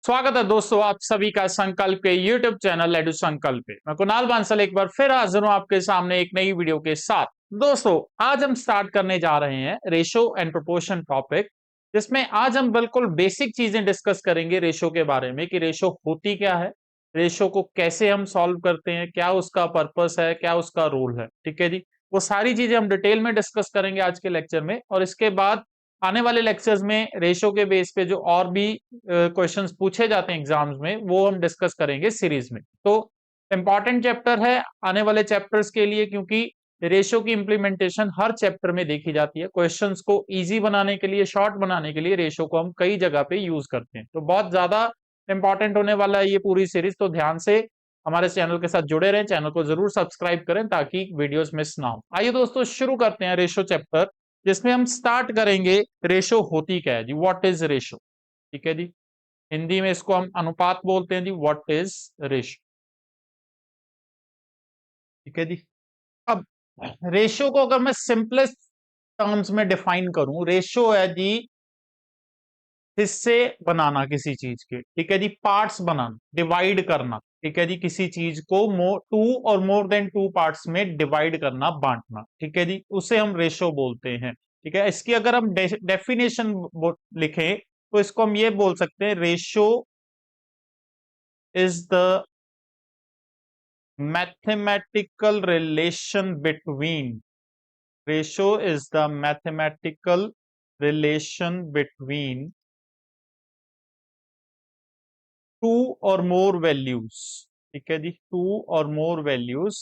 स्वागत है दोस्तों आप सभी का संकल्प के YouTube चैनल एडु संकल्प पे। मैं कुणाल बांसल एक बार फिर हाजिर हूं आपके सामने एक नई वीडियो के साथ। दोस्तों आज हम स्टार्ट करने जा रहे हैं रेशो एंड प्रोपोर्शन टॉपिक, जिसमें आज हम बिल्कुल बेसिक चीजें डिस्कस करेंगे रेशो के बारे में कि रेशो होती क्या है, रेशो को कैसे हम सॉल्व करते हैं, क्या उसका पर्पस है, क्या उसका रोल है। ठीक है जी, वो सारी चीजें हम डिटेल में डिस्कस करेंगे आज के लेक्चर में। और इसके बाद आने वाले लेक्चर्स में रेशो के बेस पे जो और भी क्वेश्चंस पूछे जाते हैं एग्जाम्स में वो हम डिस्कस करेंगे सीरीज में। तो इंपॉर्टेंट चैप्टर है आने वाले चैप्टर्स के लिए, क्योंकि रेशो की इंप्लीमेंटेशन हर चैप्टर में देखी जाती है। क्वेश्चंस को इजी बनाने के लिए, शॉर्ट बनाने के लिए रेशो को हम कई जगह पे यूज करते हैं। तो बहुत ज्यादा इंपॉर्टेंट होने वाला है ये पूरी सीरीज, तो ध्यान से हमारे चैनल के साथ जुड़े रहें, चैनल को जरूर सब्सक्राइब करें ताकि वीडियोस मिस ना हो। आइए दोस्तों शुरू करते हैं रेशो चैप्टर, जिसमें हम स्टार्ट करेंगे रेशो होती क्या है जी, व्हाट इज रेशो। ठीक है जी, हिंदी में इसको हम अनुपात बोलते हैं जी, व्हाट इज रेशो। ठीक है जी। अब रेशो को अगर मैं सिंपलेस्ट टर्म्स में डिफाइन करूं, रेशो है जी हिस्से बनाना किसी चीज के। ठीक है जी, पार्ट्स बनाना, डिवाइड करना। ठीक है जी, किसी चीज को to or more then two parts में डिवाइड करना, बांटना। ठीक है जी, उसे हम रेशो बोलते हैं। ठीक है, इसकी अगर हम डेफिनेशन लिखें तो इसको हम ये बोल सकते हैं, ratio is the mathematical relation between, ratio is the mathematical relation between two or more values. ठीक है जी, two or more values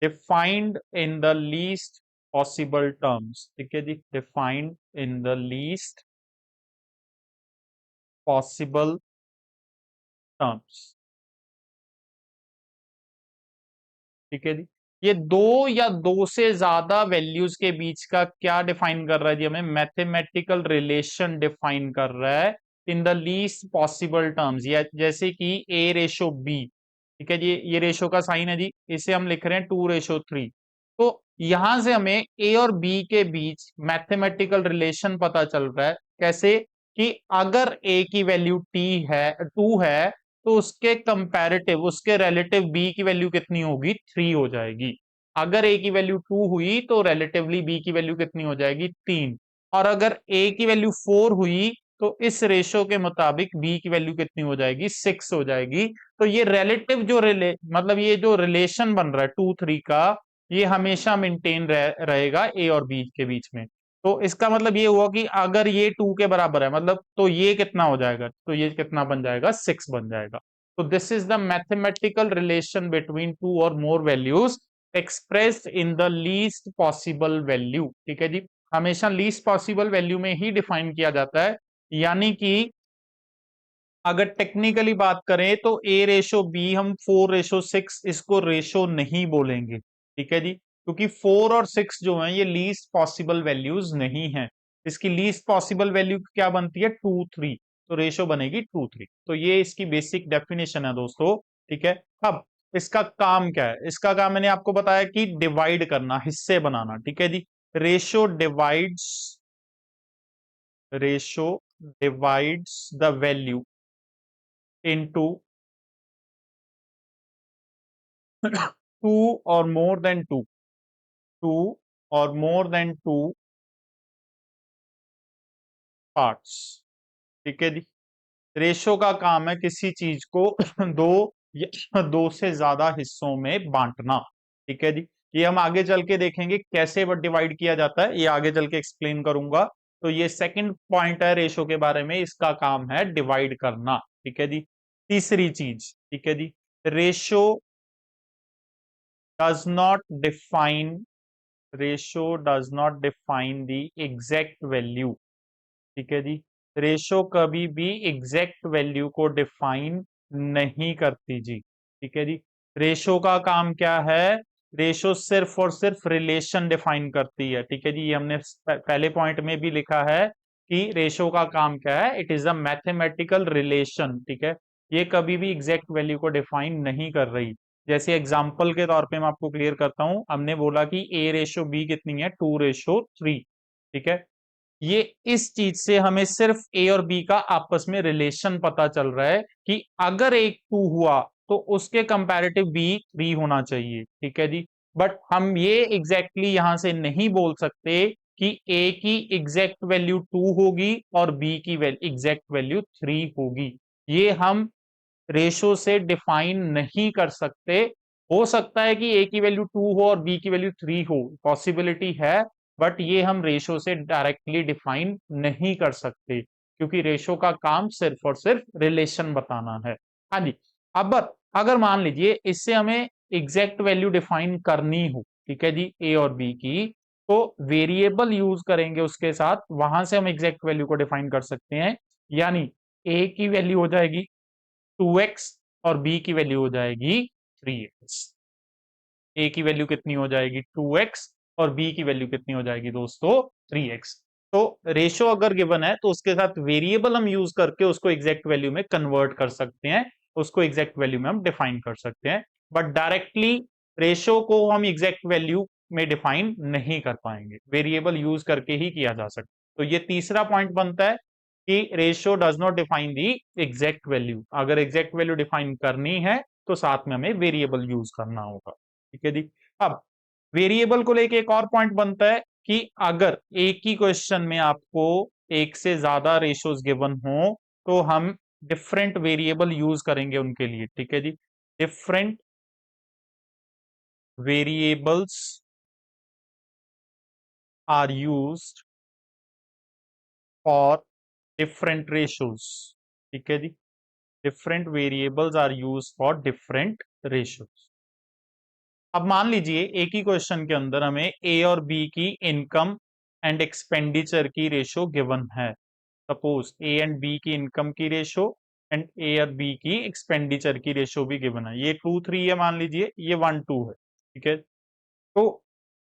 defined in the least possible terms. ठीक है जी, defined in the least possible terms. ठीक है जी, ये दो या दो से ज्यादा वैल्यूज के बीच का क्या डिफाइन कर रहा है जी, हमें मैथमेटिकल रिलेशन डिफाइन कर रहा है इन द लीस्ट पॉसिबल टर्म्स। या जैसे कि ए रेशो बी। ठीक है जी, ये रेशो का साइन है जी, इसे हम लिख रहे हैं 2:3। तो यहां से हमें ए और बी के बीच मैथमेटिकल रिलेशन पता चल रहा है। कैसे कि अगर ए की वैल्यू टी है, 2 है, तो उसके कंपैरेटिव, उसके रिलेटिव बी की वैल्यू कितनी होगी, 3 हो जाएगी। अगर ए की वैल्यू 2 हुई तो रिलेटिवली बी की वैल्यू कितनी हो जाएगी, 3। और अगर ए की वैल्यू 4 हुई तो इस रेशो के मुताबिक बी की वैल्यू कितनी हो जाएगी, 6 हो जाएगी। तो ये रिलेटिव जो मतलब ये जो रिलेशन बन रहा है 2-3 का, ये हमेशा मेंटेन रहेगा ए और बी के बीच में। तो इसका मतलब ये हुआ कि अगर ये 2 के बराबर है, मतलब तो ये कितना हो जाएगा, तो ये कितना बन जाएगा, 6 बन जाएगा। तो this is the mathematical relation between two or more values expressed in the least possible value. ठीक है जी, हमेशा लीस्ट पॉसिबल वैल्यू में ही डिफाइन किया जाता है। यानी कि अगर टेक्निकली बात करें तो ए रेशो बी, हम 4:6 इसको रेशो नहीं बोलेंगे। ठीक है जी, क्योंकि 4 और 6 जो है ये लीस्ट पॉसिबल वैल्यूज नहीं है। इसकी लीस्ट पॉसिबल वैल्यू क्या बनती है, 2-3। तो रेशो बनेगी 2-3। तो ये इसकी बेसिक डेफिनेशन है दोस्तों। ठीक है, अब इसका काम क्या है, इसका काम मैंने आपको बताया कि डिवाइड करना, हिस्से बनाना। ठीक है जी, ratio divides, ratio divides the value into two or more then to, to or more then two parts. ठीक है जी, रेशो का काम है किसी चीज को दो या दो से ज्यादा हिस्सों में बांटना। ठीक है जी, ये हम आगे चल के देखेंगे कैसे डिवाइड किया जाता है, ये आगे चल के एक्सप्लेन करूंगा। तो ये सेकंड पॉइंट है रेशो के बारे में, इसका काम है डिवाइड करना। ठीक है जी, तीसरी चीज, ठीक है जी, ratio does not define, ratio does not define the exact value. ठीक है जी, रेशो कभी भी एग्जैक्ट वैल्यू को डिफाइन नहीं करती जी। ठीक है जी, रेशो का काम क्या है, रेशो सिर्फ और सिर्फ रिलेशन डिफाइन करती है। ठीक है जी, ये हमने पहले पॉइंट में भी लिखा है कि रेशो का काम क्या है, it is a mathematical relation. ठीक है, ये कभी भी एग्जैक्ट वैल्यू को डिफाइन नहीं कर रही। जैसे एग्जाम्पल के तौर पे मैं आपको क्लियर करता हूं, हमने बोला कि ए रेशो बी कितनी है, 2:3। ठीक है, ये इस चीज से हमें सिर्फ ए और बी का आपस में रिलेशन पता चल रहा है कि अगर एक 2 हुआ तो उसके कंपैरेटिव बी 3 होना चाहिए, ठीक है जी। बट हम ये एग्जैक्टली यहां से नहीं बोल सकते कि ए की एग्जैक्ट वैल्यू 2 होगी और बी की एग्जैक्ट वैल्यू 3 होगी। ये हम रेशो से डिफाइन नहीं कर सकते। हो सकता है कि ए की वैल्यू 2 हो और बी की वैल्यू 3 हो, पॉसिबिलिटी है, बट ये हम रेशो से डायरेक्टली डिफाइन नहीं कर सकते क्योंकि रेशो का काम सिर्फ और सिर्फ रिलेशन बताना है। हाँ जी। अब अगर मान लीजिए इससे हमें एग्जैक्ट वैल्यू डिफाइन करनी हो, ठीक है जी, ए और बी की, तो वेरिएबल यूज करेंगे उसके साथ, वहां से हम एग्जैक्ट वैल्यू को डिफाइन कर सकते हैं। यानी ए की वैल्यू हो जाएगी 2x और बी की वैल्यू हो जाएगी 3x। ए की वैल्यू कितनी हो जाएगी 2x और बी की वैल्यू कितनी हो जाएगी दोस्तों 3x। तो रेशो अगर गिवन है तो उसके साथ वेरिएबल हम यूज करके उसको एग्जैक्ट वैल्यू में कन्वर्ट कर सकते हैं, उसको एग्जैक्ट वैल्यू में हम डिफाइन कर सकते हैं। बट डायरेक्टली रेशो को हम एग्जैक्ट वैल्यू में डिफाइन नहीं कर पाएंगे, वेरिएबल यूज करके ही किया जा सकता है। तो ये तीसरा पॉइंट बनता है कि ratio does not define the exact value. अगर एग्जैक्ट वैल्यू डिफाइन करनी है तो साथ में हमें वेरिएबल यूज करना होगा, ठीक है जी। अब वेरिएबल को लेके एक और पॉइंट बनता है कि अगर एक ही क्वेश्चन में आपको एक से ज्यादा रेशियोज गिवन हो तो हम डिफरेंट वेरिएबल यूज करेंगे उनके लिए, ठीक है जी। Different variables are used for different ratios, ठीक है जी। Different variables are use for different ratios. अब मान लीजिए एक ही क्वेश्चन के अंदर हमें ए और बी की इनकम एंड एक्सपेंडिचर की रेशो गिवन है। सपोज ए एंड बी की इनकम की रेशो एंड ए और बी की एक्सपेंडिचर की रेशो भी गिवन है। ये 2 3 है, मान लीजिए ये 1 2 है, ठीक है। तो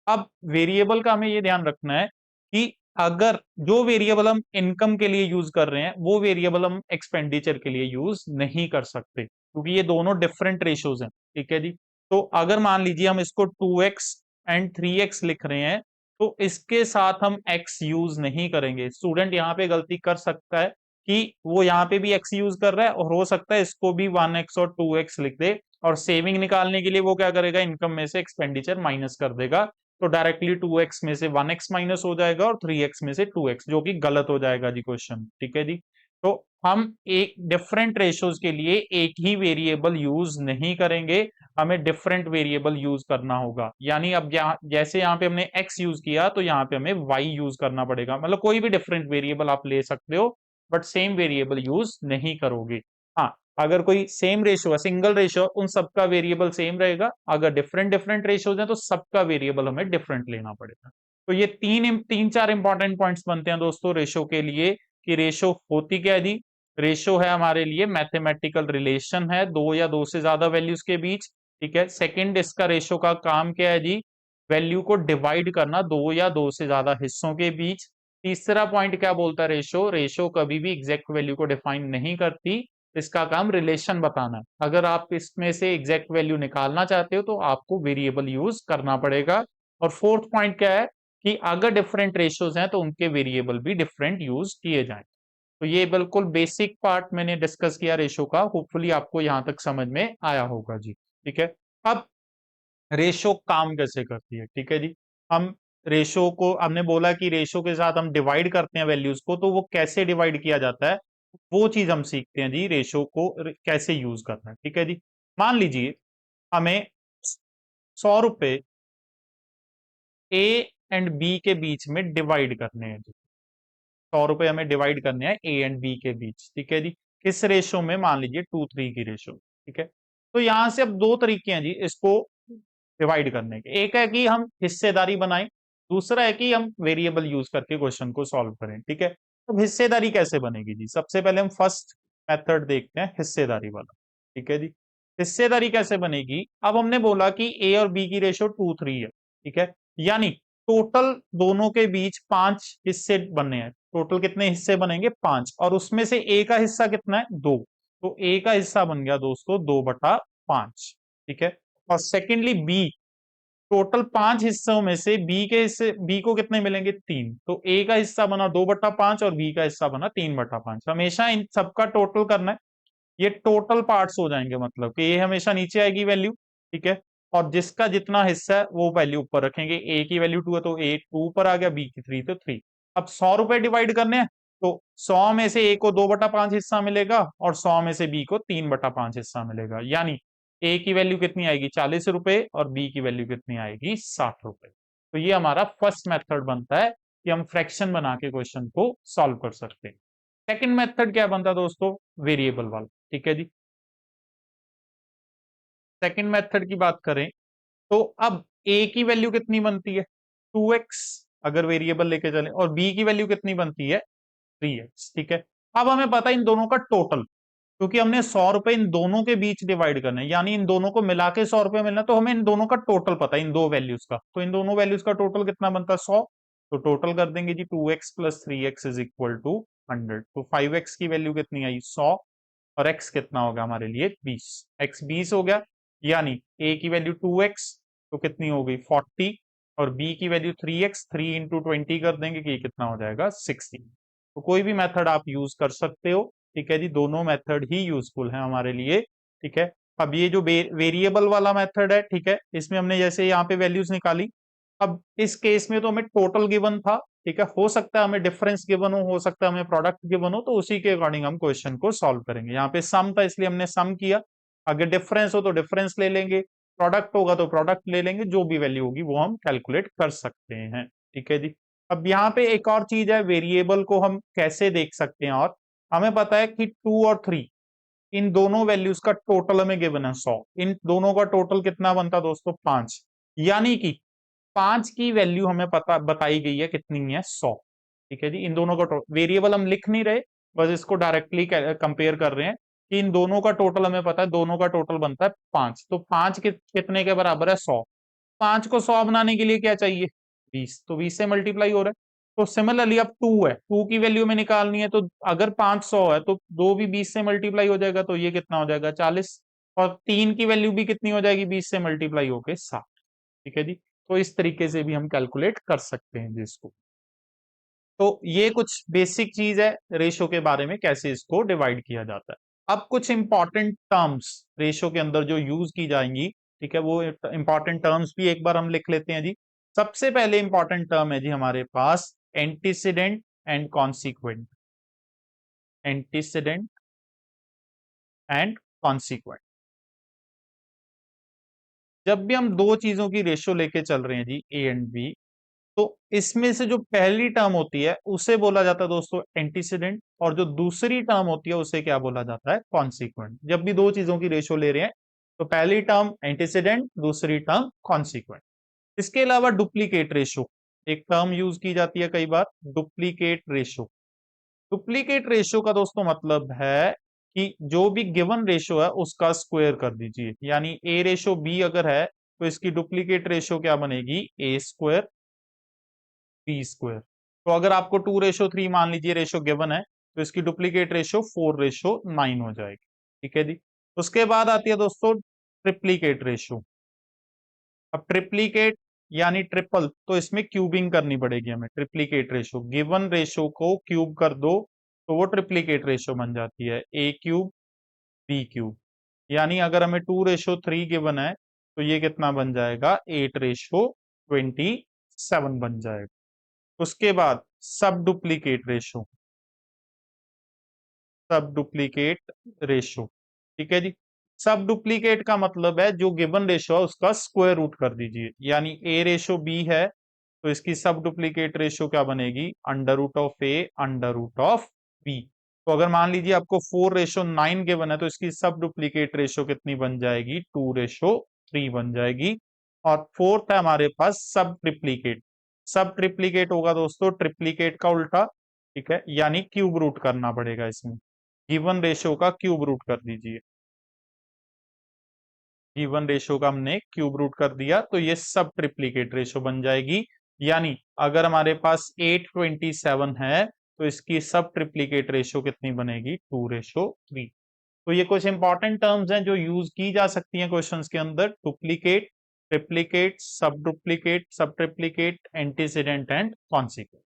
अब वेरिएबल का हमें ये ध्यान रखना है कि अगर जो वेरिएबल हम इनकम के लिए यूज कर रहे हैं वो वेरिएबल हम एक्सपेंडिचर के लिए यूज नहीं कर सकते क्योंकि ये दोनों डिफरेंट रेशियोज हैं, ठीक है जी। तो अगर मान लीजिए हम इसको 2x एंड 3x लिख रहे हैं तो इसके साथ हम x यूज नहीं करेंगे। स्टूडेंट यहाँ पे गलती कर सकता है कि वो यहाँ पे भी x यूज कर रहा है और हो सकता है इसको भी 1x और 2x लिख दे और सेविंग निकालने के लिए वो क्या करेगा, इनकम में से एक्सपेंडिचर माइनस कर देगा। तो डायरेक्टली 2x में से 1x माइनस हो जाएगा और 3x में से 2x, जो कि गलत हो जाएगा जी क्वेश्चन, ठीक है जी। तो हम एक डिफरेंट रेशियोज के लिए एक ही वेरिएबल यूज नहीं करेंगे, हमें डिफरेंट वेरिएबल यूज करना होगा। यानी अब जैसे यहाँ पे हमने x यूज किया तो यहाँ पे हमें y यूज करना पड़ेगा। मतलब कोई भी डिफरेंट वेरिएबल आप ले सकते हो बट सेम वेरिएबल यूज नहीं करोगे। हाँ, अगर कोई सेम रेशियो है, सिंगल रेशियो, उन सबका वेरिएबल सेम रहेगा। अगर डिफरेंट डिफरेंट रेशियोज हैं तो सबका वेरिएबल हमें डिफरेंट लेना पड़ेगा। तो ये तीन चार इंपॉर्टेंट पॉइंट्स बनते हैं दोस्तों रेशियो के लिए कि रेशियो होती क्या है जी। रेशियो है हमारे लिए मैथमेटिकल रिलेशन है दो या दो से ज्यादा वैल्यूज के बीच, ठीक है। सेकंड, इसका रेशियो का काम क्या है जी, वैल्यू को डिवाइड करना दो या दो से ज्यादा हिस्सों के बीच। तीसरा पॉइंट क्या बोलता है, रेशियो रेशियो कभी भी एग्जैक्ट वैल्यू को डिफाइन नहीं करती, इसका काम रिलेशन बताना है। अगर आप इसमें से एग्जैक्ट वैल्यू निकालना चाहते हो तो आपको वेरिएबल यूज करना पड़ेगा। और फोर्थ पॉइंट क्या है कि अगर डिफरेंट रेशियोज हैं तो उनके वेरिएबल भी डिफरेंट यूज किए जाएं। तो ये बिल्कुल बेसिक पार्ट मैंने डिस्कस किया रेशो का, होपफुली आपको यहां तक समझ में आया होगा जी, ठीक है। अब रेशो काम कैसे करती है, ठीक है जी। हम रेशो को, हमने बोला कि रेशो के साथ हम डिवाइड करते हैं वैल्यूज को, तो वो कैसे डिवाइड किया जाता है वो चीज हम सीखते हैं जी, रेशो को कैसे यूज करना है, ठीक है जी। मान लीजिए हमें 100 रुपए ए एंड बी के बीच में डिवाइड करने हैं जी। 100 रुपए हमें डिवाइड करने हैं ए एंड बी के बीच, ठीक है जी। किस रेशो में, मान लीजिए 2 3 की रेशो, ठीक है। तो यहां से अब दो तरीके हैं जी इसको डिवाइड करने के। एक है कि हम हिस्सेदारी बनाएं, दूसरा है कि हम वेरिएबल यूज करके क्वेश्चन को सॉल्व करें, ठीक है। तो हिस्सेदारी कैसे बनेगी जी, सबसे पहले हम फर्स्ट मेथड देखते हैं, हिस्सेदारी वाला, ठीक है जी। हिस्सेदारी कैसे बनेगी, अब हमने बोला कि ए और बी की रेशो 2 3 है, ठीक है। यानी टोटल दोनों के बीच 5 हिस्से बनने हैं। टोटल कितने हिस्से बनेंगे, 5, और उसमें से ए का हिस्सा कितना है, 2। तो ए का हिस्सा बन गया दोस्तों 2/5, ठीक है। और सेकेंडली बी, टोटल 5 हिस्सों में से बी के हिस्से, बी को कितने मिलेंगे 3, तो ए का हिस्सा बना 2/5 और बी का हिस्सा बना 3/5। हमेशा इन सबका टोटल करना है, ये टोटल पार्ट्स हो जाएंगे, मतलब कि ये हमेशा नीचे आएगी वैल्यू, ठीक है, और जिसका जितना हिस्सा है वो वैल्यू ऊपर रखेंगे। ए की वैल्यू 2 है तो ए 2 ऊपर आ गया, बी की 3 तो 3। अब 100 रुपए डिवाइड करने हैं, तो 100 में से ए को 2/5 हिस्सा मिलेगा और 100 में से बी को 3/5 हिस्सा मिलेगा, यानी ए की वैल्यू कितनी आएगी 40 रुपए और बी की वैल्यू कितनी आएगी 60 रुपए। तो ये हमारा फर्स्ट मेथड बनता है कि हम फ्रैक्शन बना के क्वेश्चन को सॉल्व कर सकते हैं। सेकंड मेथड क्या बनता है दोस्तों, वेरिएबल वाला, ठीक है जी। सेकंड मेथड की बात करें तो अब ए की वैल्यू कितनी बनती है 2x, अगर वेरिएबल लेके चले, और बी की वैल्यू कितनी बनती है 3x, ठीक है। अब हमें पता है इन दोनों का टोटल, क्योंकि हमने 100 रुपए इन दोनों के बीच डिवाइड करने हैं, यानी इन दोनों को मिला के 100 रुपए मिलना, तो हमें इन दोनों का टोटल पता है, इन दो वैल्यूज का, तो इन दोनों वैल्यूज का टोटल कितना बनता है 100। तो टोटल कर देंगे जी 2x plus 3x is equal to 100। तो 5x की वैल्यू कितनी आई 100 और x कितना होगा हमारे लिए 20, x 20 हो गया, यानी a की वैल्यू 2x तो कितनी हो गई 40 और b की वैल्यू 3x, 3 इंटू 20 कर देंगे कि कितना हो जाएगा 60। तो कोई भी मेथड आप यूज कर सकते हो, ठीक है जी, दोनों मेथड ही यूजफुल है हमारे लिए, ठीक है। अब ये जो वेरिएबल वाला मेथड है, ठीक है, इसमें हमने जैसे यहाँ पे वैल्यूज निकाली, अब इस केस में तो हमें टोटल गिवन था, ठीक है, हो सकता है हमें डिफरेंस गिवन हो सकता है हमें प्रोडक्ट गिवन हो, तो उसी के अकॉर्डिंग हम क्वेश्चन को सॉल्व करेंगे। यहाँ पे सम था इसलिए हमने सम किया, अगर डिफरेंस हो तो डिफरेंस ले लेंगे, प्रोडक्ट होगा तो प्रोडक्ट ले लेंगे, जो भी वैल्यू होगी वो हम कैलकुलेट कर सकते हैं, ठीक है जी। अब यहाँ पे एक और चीज है, वेरिएबल को हम कैसे देख सकते हैं, और हमें पता है कि 2 और 3 इन दोनों वैल्यूज का टोटल हमें गिवन है 100, इन दोनों का टोटल कितना बनता दोस्तों 5, यानी कि 5 की वैल्यू हमें पता बताई गई है कितनी है 100, ठीक है जी। इन दोनों का वेरिएबल हम लिख नहीं रहे, बस इसको डायरेक्टली कंपेयर कर रहे हैं कि इन दोनों का टोटल हमें पता है, दोनों का टोटल बनता है 5, तो 5 कितने के बराबर है 100, 5 को 100 बनाने के लिए क्या चाहिए 20, तो 20 से मल्टीप्लाई हो रहा है। तो सिमिलरली अब 2 है, 2 की वैल्यू में निकालनी है, तो अगर 5 100 है तो 2 भी 20 से मल्टीप्लाई हो जाएगा, तो ये कितना हो जाएगा 40, और 3 की वैल्यू भी कितनी हो जाएगी 20 से मल्टीप्लाई होके 60, ठीक है जी। तो इस तरीके से भी हम कैलकुलेट कर सकते हैं जिसको। तो ये कुछ बेसिक चीज है रेशो के बारे में, कैसे इसको डिवाइड किया जाता है। अब कुछ इंपॉर्टेंट टर्म्स रेशो के अंदर जो यूज की जाएंगी, ठीक है, वो इंपॉर्टेंट टर्म्स भी एक बार हम लिख लेते हैं जी। सबसे पहले इंपॉर्टेंट टर्म है जी हमारे पास antecedent and consequent, antecedent and consequent. जब भी हम दो चीजों की रेशो लेके चल रहे हैं जी ए एंड बी, तो इसमें से जो पहली टर्म होती है उसे बोला जाता है दोस्तों एंटीसीडेंट, और जो दूसरी टर्म होती है उसे क्या बोला जाता है कॉन्सिक्वेंट। जब भी दो चीजों की रेशो ले रहे हैं तो पहली टर्म एंटीसीडेंट, दूसरी टर्म कॉन्सिक्वेंट। इसके अलावा डुप्लीकेट रेशो एक टर्म यूज की जाती है कई बार, डुप्लीकेट रेशो। डुप्लीकेट रेशो का दोस्तों मतलब है कि जो भी गिवन रेशो है उसका स्क्वायर कर दीजिए, यानी ए रेशो बी अगर है तो इसकी डुप्लीकेट रेशो क्या बनेगी ए स्क्वायर बी स्क्वायर। तो अगर आपको 2:3 मान लीजिए रेशो गिवन है, तो इसकी डुप्लीकेट रेशो 4:9 हो जाएगी, ठीक है जी। उसके बाद आती है दोस्तों ट्रिप्लीकेट रेशो। अब ट्रिप्लीकेट यानी ट्रिपल, तो इसमें क्यूबिंग करनी पड़ेगी हमें। ट्रिप्लीकेट रेशो गिवन रेशो को क्यूब कर दो तो वो ट्रिप्लीकेट रेशो बन जाती है ए क्यूब बी क्यूब, यानी अगर हमें 2:3 गिवन है तो ये कितना बन जाएगा 8:27 बन जाएगा। उसके बाद सब डुप्लीकेट रेशो, सब डुप्लीकेट रेशो, ठीक है जी। सब डुप्लीकेट का मतलब है जो गिवन रेशो है उसका स्क्वायर रूट कर दीजिए, यानी ए रेशो बी है तो इसकी सब डुप्लीकेट रेशो क्या बनेगी under root of a under root of b. तो अगर मान लीजिए आपको 4:9 गिवन है तो इसकी सब डुप्लीकेट रेशो कितनी बन जाएगी 2:3 बन जाएगी। और फोर्थ है हमारे पास सब ट्रिप्लीकेट। सब ट्रिप्लीकेट होगा दोस्तों ट्रिप्लीकेट का उल्टा, ठीक है, यानी क्यूब रूट करना पड़ेगा इसमें। गिवन रेशो का क्यूब रूट कर दीजिए, गिवन रेशो का हमने क्यूब रूट कर दिया तो ये सब ट्रिप्लीकेट रेशो बन जाएगी। यानी अगर हमारे पास 827 है तो इसकी सब ट्रिप्लीकेट रेशो कितनी बनेगी 2:3। तो ये कुछ इंपॉर्टेंट टर्म्स हैं जो यूज की जा सकती हैं क्वेश्चंस के अंदर, डुप्लीकेट, ट्रिप्लीकेट, सब डुप्लीकेट, सब ट्रिप्लीकेट, एंटीसीडेंट एंड कॉन्सिक्वेंट।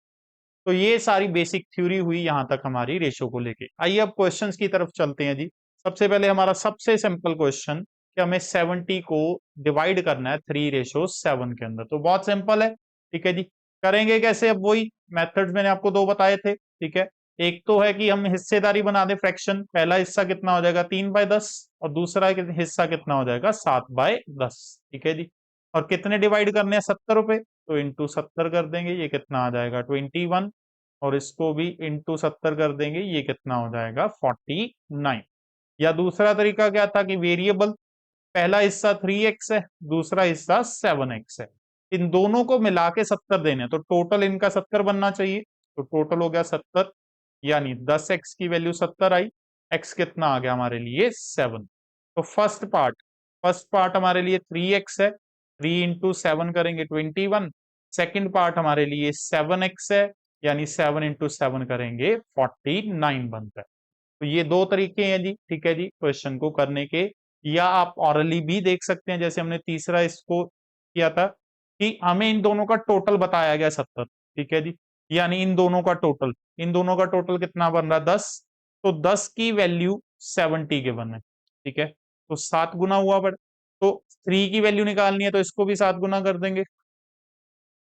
तो ये सारी बेसिक थ्योरी हुई यहां तक हमारी रेशो को लेके। आइए अब क्वेश्चंस की तरफ चलते हैं जी। सबसे पहले हमारा सबसे सिंपल क्वेश्चन कि हमें 70 को डिवाइड करना है 3:7 के अंदर। तो बहुत सिंपल है, ठीक है जी। करेंगे कैसे? अब वही मेथड्स मैंने आपको दो बताए थे, ठीक है। एक तो है कि हम हिस्सेदारी बना दे फ्रैक्शन, पहला हिस्सा कितना हो जाएगा 3/10 और दूसरा हिस्सा कितना हो जाएगा 7/10, ठीक है जी। और कितने डिवाइड करने हैं? 70 रुपए, तो इंटू 70 कर देंगे, ये कितना आ जाएगा 21। और इसको भी इंटू 70 कर देंगे, ये कितना हो जाएगा 49। या दूसरा तरीका क्या था कि वेरिएबल, पहला हिस्सा 3x है, दूसरा हिस्सा 7x है, इन दोनों को मिला के 70 देने हैं, तो टोटल इनका 70 बनना चाहिए। तो टोटल हो गया 70, यानी 10x की वैल्यू 70 आई, x कितना आ गया हमारे लिए 7। तो फर्स्ट पार्ट हमारे लिए 3x है, 3 इंटू 7 करेंगे 21। सेकेंड पार्ट हमारे लिए 7x है, यानी 7 इंटू 7 करेंगे 49 बनता है। तो ये दो तरीके हैं जी, ठीक है जी, क्वेश्चन को करने के। या आप ऑरली भी देख सकते हैं, जैसे हमने तीसरा इसको किया था कि हमें इन दोनों का टोटल बताया गया 70, ठीक है जी। यानी इन दोनों का टोटल कितना बन रहा है 10। तो 10 की वैल्यू 70 के बने, ठीक है। तो 7 गुना हुआ, पर तो 3 की वैल्यू निकालनी है तो इसको भी 7 गुना कर देंगे,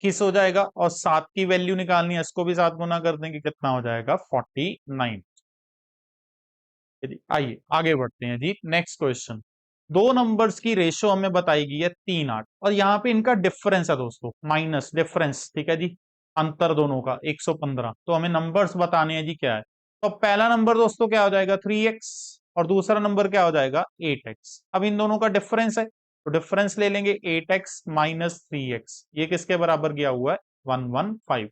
किस हो जाएगा। और 7 की वैल्यू निकालनी है, इसको भी 7 गुना कर देंगे, कितना हो जाएगा 49। आइए आगे बढ़ते हैं जी। नेक्स्ट क्वेश्चन, दो नंबर्स की रेशो हमें बताई गई है 3/8 और यहाँ पे इनका डिफरेंस है दोस्तों, माइनस डिफरेंस, ठीक है जी, अंतर दोनों का 115। तो हमें नंबर्स बताने हैं जी क्या है। तो पहला नंबर दोस्तों क्या हो जाएगा 3x और दूसरा नंबर क्या हो जाएगा 8x। अब इन दोनों का डिफरेंस है, तो डिफरेंस ले लेंगे 8x माइनस 3x, ये किसके बराबर गया हुआ है 115।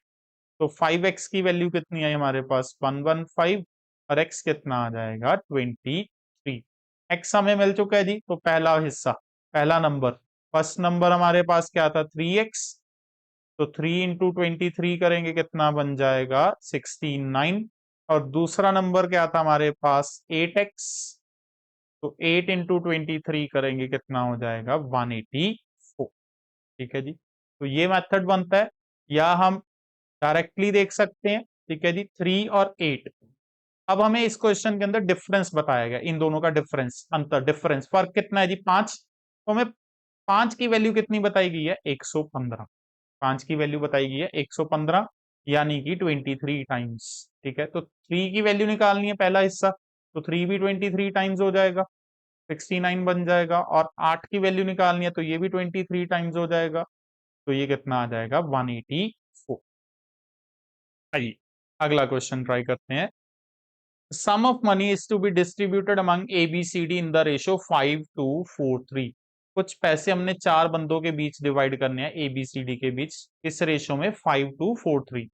तो 5x की वैल्यू कितनी है हमारे पास 115 और x कितना आ जाएगा 23। x हमें मिल चुका है जी। तो पहला हिस्सा, पहला नंबर, फर्स्ट नंबर हमारे पास क्या था 3x, तो 3 इंटू 23 करेंगे कितना बन जाएगा 69। और दूसरा नंबर क्या था हमारे पास 8x, तो 8 इंटू 23 करेंगे कितना हो जाएगा 184, ठीक है जी। तो ये मेथड बनता है, या हम डायरेक्टली देख सकते हैं, ठीक है जी, 3 और 8। अब हमें इस क्वेश्चन के अंदर डिफरेंस बताया गया, इन दोनों का डिफरेंस, अंतर, डिफरेंस, फर्क कितना है जी 5। तो हमें 5 की वैल्यू कितनी बताई गई है 115, 5 की वैल्यू बताई गई है 115, यानी कि 23 टाइम्स, ठीक है। तो 3 की वैल्यू निकालनी है, पहला हिस्सा, तो 3 भी 23 टाइम्स हो जाएगा, 69 बन जाएगा। और 8 की वैल्यू निकालनी है तो ये भी 23 टाइम्स हो जाएगा, तो ये कितना आ जाएगा 184। आइए अगला क्वेश्चन ट्राई करते हैं। Sum of money is to be distributed among A, B, C, D in the ratio 5:4:3। कुछ पैसे हमने चार बंदों के बीच डिवाइड करने हैं, A, B, C, D के बीच, इस रेशियो में 5:4:3।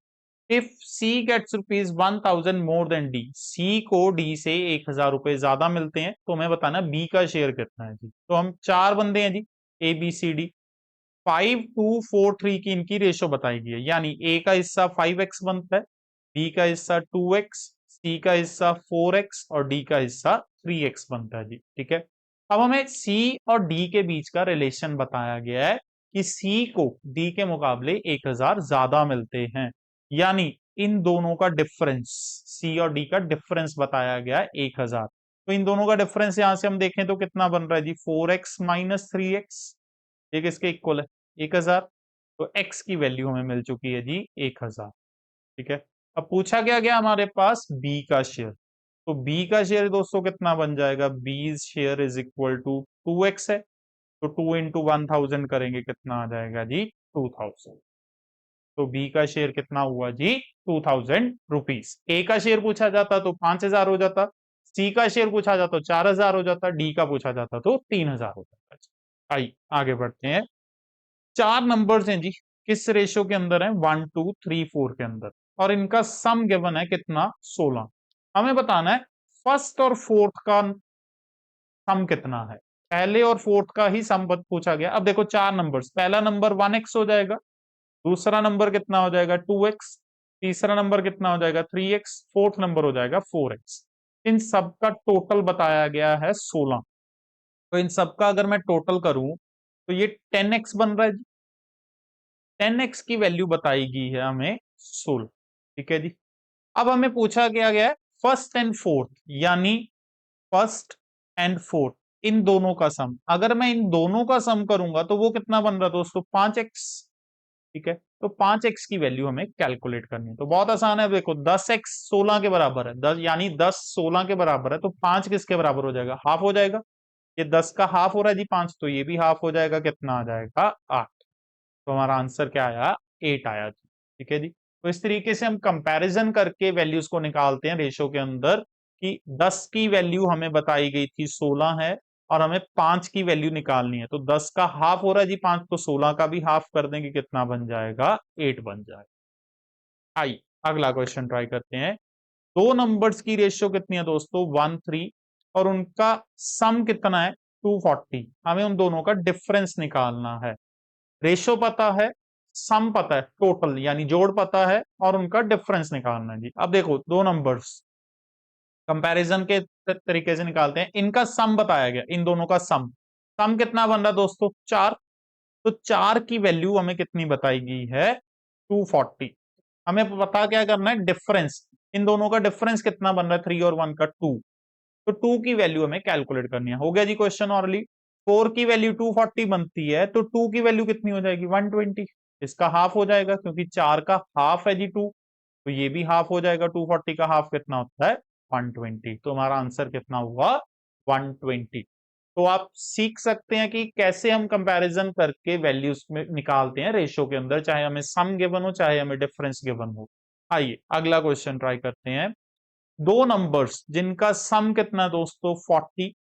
If C gets rupees 1000 more than D, C को D से 1000 रुपए ज्यादा मिलते हैं, तो हमें बताना B का शेयर कितना है जी। तो हम चार बंदे हैं जी, A, B, C, D, 5:4:3 की इनकी रेशो बताई गई है, यानी A का हिस्सा 5x बनता है, B का हिस्सा 2x, C का हिस्सा 4x और D का हिस्सा 3x बनता है जी, ठीक है। अब हमें C और D के बीच का रिलेशन बताया गया है कि C को D के मुकाबले 1000 ज्यादा मिलते हैं, यानी इन दोनों का डिफरेंस, C और D का डिफरेंस बताया गया है 1000। तो इन दोनों का डिफरेंस यहां से हम देखें तो कितना बन रहा है जी 4x माइनस 3x, ये किसके इक्वल है 1000। तो x की वैल्यू हमें मिल चुकी है जी 1000, ठीक है। अब पूछा क्या गया हमारे पास b का शेयर, तो b का शेयर दोस्तों कितना बन जाएगा, b share is equal to 2x है, तो 2 इंटू 1000 करेंगे कितना आ जाएगा जी 2000। तो b का शेयर कितना हुआ जी 2000 रुपीज। a का शेयर पूछा जाता तो 5000 हो जाता, c का शेयर पूछा जाता तो 4000 हो जाता, d का पूछा जाता तो 3000 हो जाता। आइए आगे बढ़ते हैं। चार नंबर्स हैं जी, किस रेशियो के अंदर है 1:3:4 के अंदर, और इनका सम गिवन है कितना 16। हमें बताना है फर्स्ट और फोर्थ का सम कितना है, पहले और फोर्थ का ही सम पूछा गया। अब देखो चार नंबर्स, पहला नंबर 1x हो जाएगा, दूसरा नंबर कितना हो जाएगा 2x, तीसरा नंबर कितना हो जाएगा 3x, फोर्थ नंबर हो जाएगा 4x। इन सबका टोटल बताया गया है 16। तो इन सबका अगर मैं टोटल करूं तो ये 10x बन रहा है जी। 10x की वैल्यू बताएगी है हमें 16। ठीक है जी। अब हमें पूछा गया गया है फर्स्ट एंड फोर्थ, यानी फर्स्ट एंड फोर्थ इन दोनों का सम। अगर मैं इन दोनों का सम करूंगा तो वो कितना बन रहा है दोस्तों, 5x। ठीक है, तो 5x की वैल्यू हमें कैलकुलेट करनी है। तो बहुत आसान है, देखो 10x 16 के बराबर है, 10 यानी 10 16 के बराबर है, तो 5 किसके बराबर हो जाएगा, हाफ हो जाएगा। ये 10 का हाफ हो रहा है जी 5, तो ये भी हाफ हो जाएगा, कितना आ जाएगा 8। तो हमारा आंसर क्या आया, 8 आया जी। ठीक है जी। तो इस तरीके से हम कंपैरिजन करके वैल्यूज को निकालते हैं रेशो के अंदर, कि 10 की वैल्यू हमें बताई गई थी 16 है, और हमें 5 की वैल्यू निकालनी है। तो 10 का हाफ हो रहा है जी 5, तो 16 का भी हाफ कर देंगे, कितना बन जाएगा, 8 बन जाएगा। आइए अगला क्वेश्चन ट्राई करते हैं। दो नंबर्स की रेशियो कितनी है दोस्तों, 1 3, और उनका सम कितना है, 240। हमें उन दोनों का डिफरेंस निकालना है। रेशो पता है, सम पता है, टोटल यानी जोड़ पता है, और उनका डिफरेंस निकालना है जी। अब देखो दो नंबर्स कंपैरिजन के तरीके से निकालते हैं। इनका सम बताया गया, इन दोनों का सम। सम कितना बन रहा है दोस्तों, 4। तो 4 की वैल्यू हमें कितनी बताई गई है, 240। हमें पता क्या करना है, डिफरेंस। इन दोनों का डिफरेंस कितना बन रहा है, 3 और 1 का 2। तो 2 की वैल्यू हमें कैलकुलेट करनी है। हो गया जी क्वेश्चन ऑरली। 4 की वैल्यू 240 बनती है, तो 2 की वैल्यू कितनी हो जाएगी, 120। इसका हाफ हो जाएगा, क्योंकि 4 का हाफ है जी 2, तो ये भी हाफ हो जाएगा। 240 का हाफ कितना होता है, 120। तो हमारा आंसर कितना हुआ, 120। तो आप सीख सकते हैं कि कैसे हम कंपैरिजन करके वैल्यूज में निकालते हैं रेशो के अंदर, चाहे हमें सम गिवन हो चाहे हमें डिफरेंस गिवन हो। आइए अगला क्वेश्चन ट्राई करते हैं। दो नंबर्स जिनका सम कितना है दोस्तों, 40,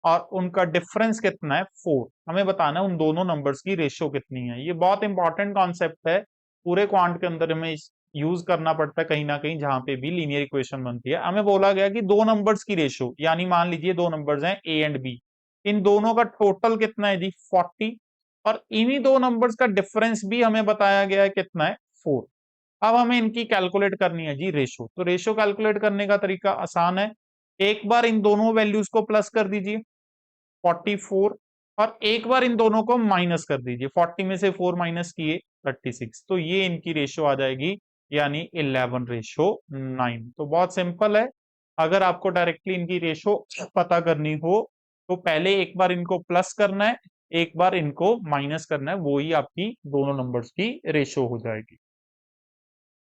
और उनका डिफरेंस कितना है, 4। हमें बताना है उन दोनों नंबर्स की रेशियो कितनी है। ये बहुत इंपॉर्टेंट कॉन्सेप्ट है, पूरे क्वांट के अंदर हमें यूज करना पड़ता है कहीं ना कहीं, जहां पे भी लीनियर इक्वेशन बनती है। हमें बोला गया कि दो नंबर्स की रेशियो, यानी मान लीजिए दो नंबर्स हैं ए एंड बी, इन दोनों का टोटल कितना है जी, 40, और इन्हीं दो नंबर्स का डिफरेंस भी हमें बताया गया है कितना है, 4। अब हमें इनकी कैलकुलेट करनी है जी रेशो। तो रेशो कैलकुलेट करने का तरीका आसान है। एक बार इन दोनों वैल्यूज को प्लस कर दीजिए, 44, और एक बार इन दोनों को माइनस कर दीजिए, 40 में से 4 माइनस किए 36। तो ये इनकी रेशो आ जाएगी, यानी 11:9। तो बहुत सिंपल है। अगर आपको डायरेक्टली इनकी रेशो पता करनी हो, तो पहले एक बार इनको प्लस करना है, एक बार इनको माइनस करना है, वो ही आपकी दोनों नंबर्स की रेशो हो जाएगी।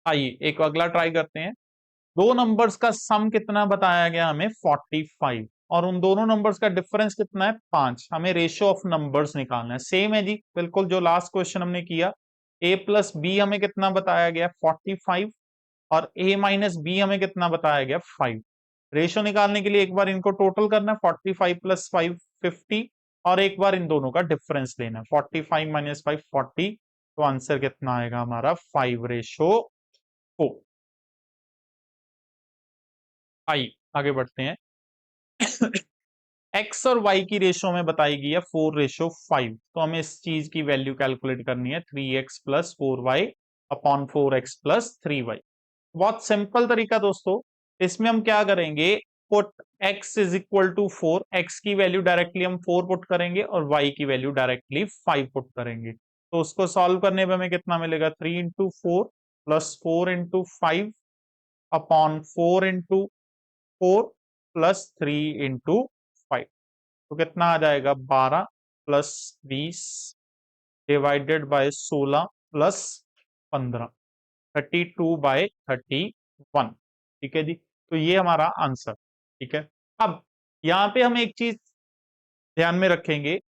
आइए एक अगला ट्राई करते हैं। दो नंबर्स का सम कितना बताया गया हमें, 45, और उन दोनों नंबर्स का डिफरेंस कितना है, 5। हमें रेशियो ऑफ नंबर्स निकालना है। सेम है जी, बिल्कुल जो लास्ट क्वेश्चन हमने किया। a प्लस बी हमें कितना बताया गया, 45, और a माइनस बी हमें कितना बताया गया, 5। रेशियो निकालने के लिए एक बार इनको टोटल करना है, 45 प्लस 5 50, और एक बार इन दोनों का डिफरेंस लेना है, 45 माइनस 5 40। तो आंसर कितना आएगा हमारा, 5:4। आइए आगे बढ़ते हैं। एक्स और वाई की रेशो में बताई गई है 4:5, तो हमें इस चीज की वैल्यू कैलकुलेट करनी है, 3x plus 4y upon 4x plus 3y। बहुत सिंपल तरीका दोस्तों। इसमें हम क्या करेंगे, put x is equal to 4, x की वैल्यू डायरेक्टली हम 4 पुट करेंगे, और y की वैल्यू डायरेक्टली 5 पुट करेंगे। तो उसको सॉल्व करने पे हमें कितना मिलेगा, 3 × 4 प्लस 4 × 5 अपॉन 4 × 4 प्लस 3 × 5। तो कितना आ जाएगा, 12 प्लस 20 डिवाइडेड बाय 16 प्लस 15, 32/31। ठीक है जी। तो ये हमारा आंसर। ठीक है। अब यहाँ पे हम एक चीज ध्यान में रखेंगे,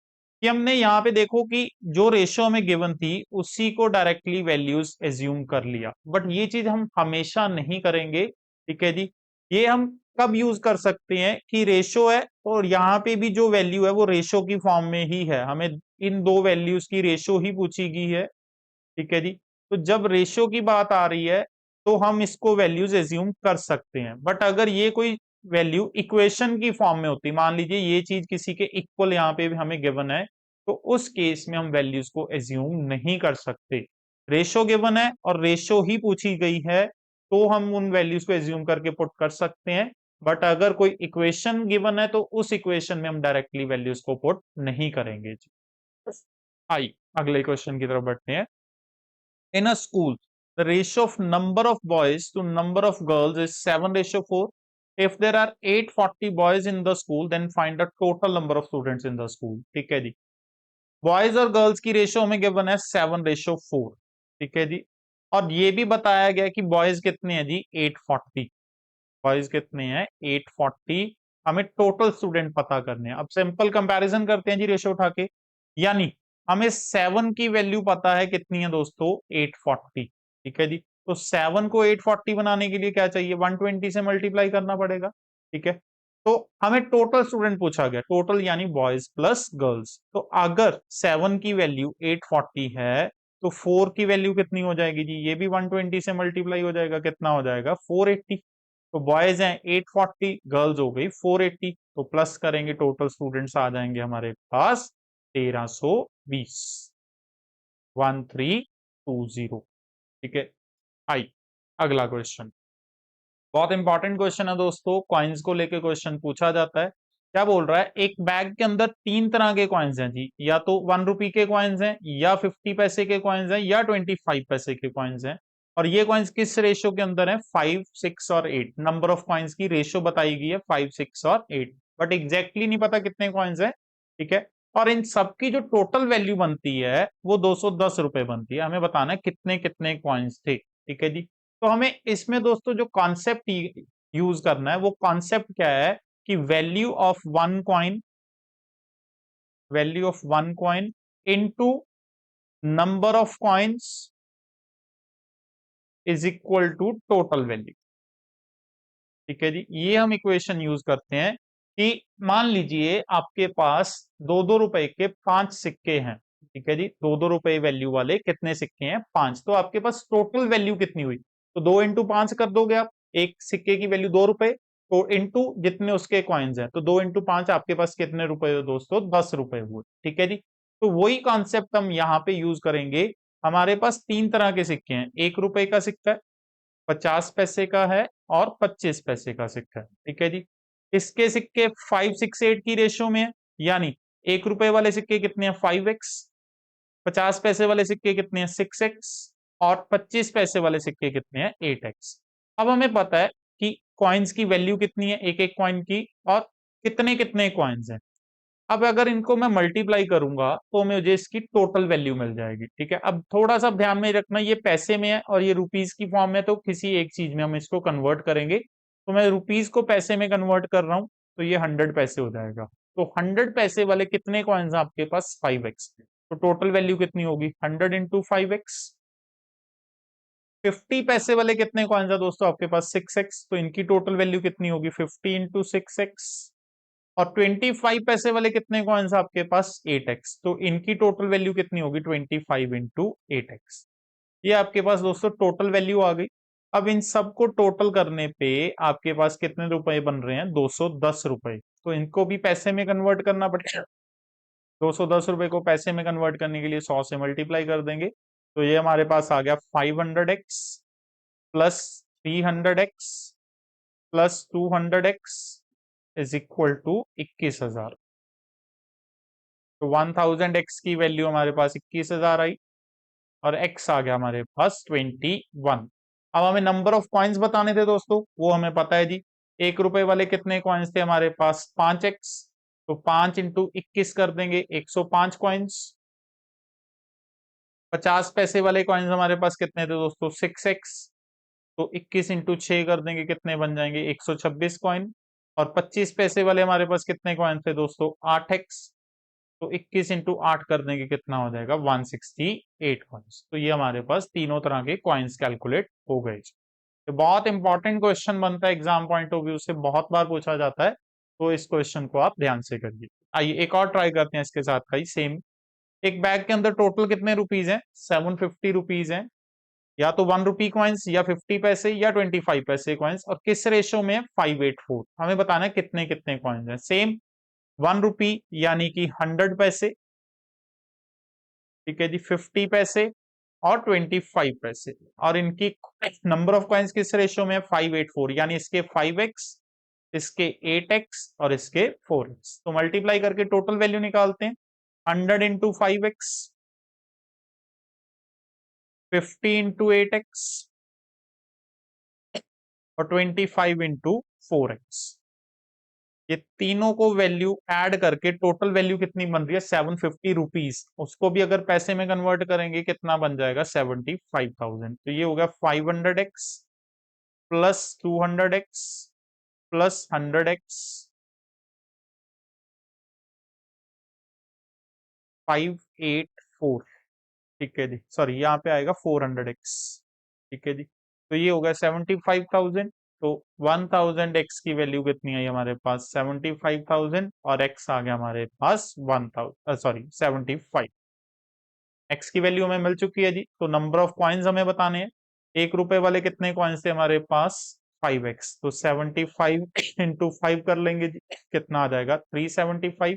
कि हमने यहाँ पे देखो कि जो रेशियो हमें गिवन थी उसी को डायरेक्टली वैल्यूज एज्यूम कर लिया, बट ये चीज हम हमेशा नहीं करेंगे। ठीक है जी। ये हम कब यूज कर सकते हैं, कि रेशियो है और यहाँ पे भी जो वैल्यू है वो रेशियो की फॉर्म में ही है, हमें इन दो वैल्यूज की रेशियो ही पूछी गई है। ठीक है जी। तो जब रेशियो की बात आ रही है, तो हम इसको वैल्यूज एज्यूम कर सकते हैं। बट अगर ये कोई वैल्यू इक्वेशन की फॉर्म में होती, मान लीजिए ये चीज किसी के इक्वल यहाँ पे भी हमें गिवन है, तो उस केस में हम वैल्यूज को एज्यूम नहीं कर सकते। रेशियो गिवन है और रेशियो ही पूछी गई है, तो हम उन वैल्यूज को एज्यूम करके पुट कर सकते हैं। बट अगर कोई इक्वेशन गिवन है, तो उस इक्वेशन में हम डायरेक्टली वैल्यूज को पुट नहीं करेंगे जी। आई अगले क्वेश्चन की तरफ बढ़ते हैं। In a school, the ratio of number of boys to number of girls is 7:4. If there are 840 boys in the school, then find the total number of students in the school. ठीक है जी। Boys और girls की ratio हमें given है 7:4। ठीक है जी। और ये भी बताया गया कि बॉयज कितने हैं जी 840। बॉयज कितने हैं 840। हमें टोटल स्टूडेंट पता करने हैं। अब सिंपल कंपैरिजन करते हैं जी रेशियो उठा के। यानी हमें 7 की वैल्यू पता है कितनी है दोस्तों 840। ठीक है जी। तो 7 को 840 बनाने के लिए क्या चाहिए 120 से मल्टीप्लाई करना पड़ेगा। ठीक है। तो हमें टोटल स्टूडेंट पूछा गया टोटल यानी बॉयज प्लस गर्ल्स। तो अगर 7 की वैल्यू 840 है तो 4 की वैल्यू कितनी हो जाएगी जी ये भी 120 से मल्टीप्लाई हो जाएगा कितना हो जाएगा 480। तो बॉयज हैं 840 गर्ल्स हो गई 480। तो प्लस करेंगे टोटल स्टूडेंट्स आ जाएंगे हमारे पास 1320 1320। ठीक है। आई अगला क्वेश्चन बहुत इंपॉर्टेंट क्वेश्चन है दोस्तों। कॉइन्स को लेके क्वेश्चन पूछा जाता है। क्या बोल रहा है एक बैग के अंदर 3 तरह के कॉइन्स हैं जी या तो 1 रुपी के कॉइन्स हैं या 50 पैसे के कॉइन्स हैं या 25 पैसे के कॉइन्स हैं। और ये कॉइन्स किस रेशियो के अंदर है 5 6 और 8। नंबर ऑफ कॉइन्स की रेशियो बताई गई है 5 6 और 8 बट एग्जैक्टली नहीं पता कितने कॉइन्स हैं। ठीक है। और इन सबकी जो टोटल वैल्यू बनती है वो 210 रुपए बनती है। हमें बताना है कितने कितने कॉइन्स थे। ठीक है जी। तो हमें इसमें दोस्तों जो कॉन्सेप्ट यूज करना है वो कॉन्सेप्ट क्या है कि value of one coin into number of coins is equal to total value. ठीक है जी। ये हम इक्वेशन यूज करते हैं कि मान लीजिए आपके पास 2-2 रुपए के 5 सिक्के हैं। ठीक है जी। 2-2 रुपए वैल्यू वाले कितने सिक्के हैं 5। तो आपके पास टोटल वैल्यू कितनी हुई तो 2 × 5 कर दोगे आप। एक सिक्के की वैल्यू 2 रुपए तो इंटू जितने उसके कॉइन्स हैं तो 2 × 5 आपके पास कितने रुपए हो दोस्तों 10 रुपए हुए। ठीक है जी। तो वही कॉन्सेप्ट हम यहाँ पे यूज करेंगे। हमारे पास 3 तरह के सिक्के हैं 1 रुपए का सिक्का है 50 पैसे का है और 25 पैसे का सिक्का है। ठीक है जी। इसके सिक्के 5 6 8 की रेशियो में है। यानी 1 रुपए वाले सिक्के कितने हैं 5x। 50 पैसे वाले सिक्के कितने हैं 6x और 25 पैसे वाले सिक्के कितने हैं 8x। अब हमें पता है कि कॉइन्स की वैल्यू कितनी है एक एक कॉइन की और कितने कितने कॉइन्स हैं। अब अगर इनको मैं मल्टीप्लाई करूंगा तो मुझे इसकी टोटल वैल्यू मिल जाएगी। ठीक है। अब थोड़ा सा ध्यान में रखना ये पैसे में है और ये रुपीज की फॉर्म में तो किसी एक चीज में हम इसको कन्वर्ट करेंगे। तो मैं रुपीज को पैसे में कन्वर्ट कर रहा हूं तो ये 100 पैसे हो जाएगा। तो 100 पैसे वाले कितने कॉइन्स हैं आपके पास 5x। तो टोटल वैल्यू कितनी होगी 100 × 5x। 50 पैसे वाले कितने कॉइन्स है दोस्तों आपके पास 6x। तो इनकी टोटल वैल्यू कितनी होगी 50 × 6x। और 25 पैसे वाले कितने कॉइन्स आपके पास 8x। तो इनकी टोटल वैल्यू कितनी होगी 25 × 8x। ये आपके पास दोस्तों टोटल वैल्यू आ गई। अब इन सबको टोटल करने पे आपके पास कितने रुपए बन रहे हैं 210 रुपए। तो इनको भी पैसे में कन्वर्ट करना पड़ेगा। 210 रुपए को पैसे में कन्वर्ट करने के लिए 100 से मल्टीप्लाई कर देंगे। तो ये हमारे पास आ गया 500x plus 300x plus 200x is equal to 21,000। तो 1000x की वैल्यू हमारे पास 21,000 आई और x आ गया हमारे पास 21। अब हमें नंबर ऑफ कॉइन्स बताने थे दोस्तों वो हमें पता है जी। 1 रुपए वाले कितने कॉइन्स थे हमारे पास 5x। तो 5 × 21 कर देंगे 105 कॉइन्स। 50 पैसे वाले कॉइन्स हमारे पास कितने थे दोस्तों 6x। तो 21 × 6 कर देंगे कितने बन जाएंगे 126 कॉइन। और 25 पैसे वाले हमारे पास कितने कॉइन थे दोस्तों 8x। तो 21 × 8 कर देंगे कितना हो जाएगा 168 कॉइन्स। तो ये हमारे पास तीनों तरह के कॉइन्स कैलकुलेट हो गए। तो बहुत इंपॉर्टेंट क्वेश्चन बनता है एग्जाम पॉइंट ऑफ व्यू से बहुत बार पूछा जाता है। तो इस क्वेश्चन को आप ध्यान से करिए। आइए एक और ट्राई करते हैं इसके साथ का ही सेम। एक बैग के अंदर टोटल कितने रुपीज हैं 750 रुपीज हैं। या तो 1 रुपी कॉइन्स या 50 पैसे या 25 पैसे कॉइन्स और किस रेशियो में है 5:4। हमें बताना है कितने कितने कॉइन्स हैं। सेम 1 रुपी यानी कि 100 पैसे। ठीक है जी 50 पैसे और 25 पैसे। और इनकी नंबर ऑफ कॉइन्स किस रेशियो में है 5:4 यानी इसके 5x इसके 8x और इसके 4x। तो मल्टीप्लाई करके टोटल वैल्यू निकालते हैं 100 × 5x 50 इंटू 8x और 25 इंटू 4x। ये तीनों को वैल्यू ऐड करके टोटल वैल्यू कितनी बन रही है 750 रुपीज। उसको भी अगर पैसे में कन्वर्ट करेंगे कितना बन जाएगा 75,000। तो ये हो गया 500x plus 200x plus 100x 584। ठीक है जी, सॉरी यहाँ पे आएगा 400x। ठीक है जी, तो ये हो गया 75,000। तो 1000x की वैल्यू कितनी आई हमारे पास 75,000 और x आ गया हमारे पास 1000, सॉरी 75। x की वैल्यू हमें मिल चुकी है जी। तो नंबर ऑफ कॉइन्स हमें बताने हैं। 1 रुपए वाले कितने कॉइन्स थे हमारे पास 5x। तो 75 इंटू 5 कर लेंगे जी, कितना आ जाएगा 375।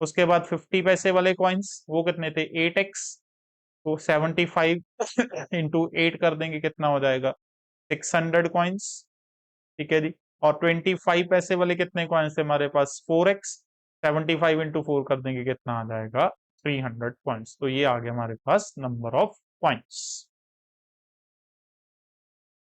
उसके बाद 50 पैसे वाले कॉइन्स वो कितने थे 8x। तो 75 इंटू 8 कर देंगे कितना हो जाएगा 600 कॉइन्स। ठीक है जी, और 25 पैसे वाले कितने कॉइन्स थे हमारे पास 4x। 75 इंटू 4 कर देंगे कितना आ जाएगा 300 पॉइंट्स। तो ये आ गया हमारे पास नंबर ऑफ पॉइंट्स।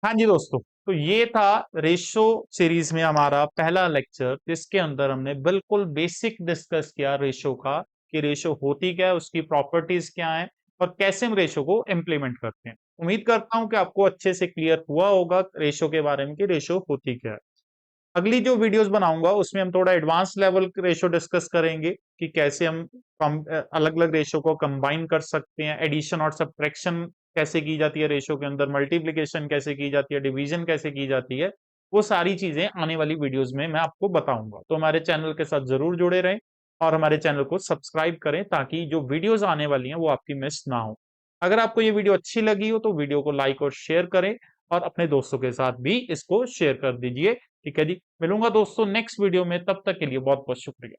हाँ जी दोस्तों, तो ये था रेशो सीरीज में हमारा पहला लेक्चर, जिसके अंदर हमने बिल्कुल बेसिक डिस्कस किया रेशो का, कि रेशो होती क्या है, उसकी प्रॉपर्टीज क्या है और कैसे हम रेशो को इम्प्लीमेंट करते हैं। उम्मीद करता हूं कि आपको अच्छे से क्लियर हुआ होगा रेशो के बारे में कि रेशो होती क्या है। अगली जो वीडियोस बनाऊंगा उसमें हम थोड़ा एडवांस लेवल रेशो डिस्कस करेंगे कि कैसे हम अलग अलग रेशो को कंबाइन कर सकते हैं, एडिशन और सब्ट्रैक्शन कैसे की जाती है रेशो के अंदर, मल्टीप्लिकेशन कैसे की जाती है, डिवीजन कैसे की जाती है। वो सारी चीजें आने वाली वीडियोस में मैं आपको बताऊंगा। तो हमारे चैनल के साथ जरूर जुड़े रहें और हमारे चैनल को सब्सक्राइब करें ताकि जो वीडियोस आने वाली हैं वो आपकी मिस ना हो। अगर आपको ये वीडियो अच्छी लगी हो तो वीडियो को लाइक और शेयर करें और अपने दोस्तों के साथ भी इसको शेयर कर दीजिए। ठीक है जी, मिलूंगा दोस्तों नेक्स्ट वीडियो में, तब तक के लिए बहुत बहुत शुक्रिया।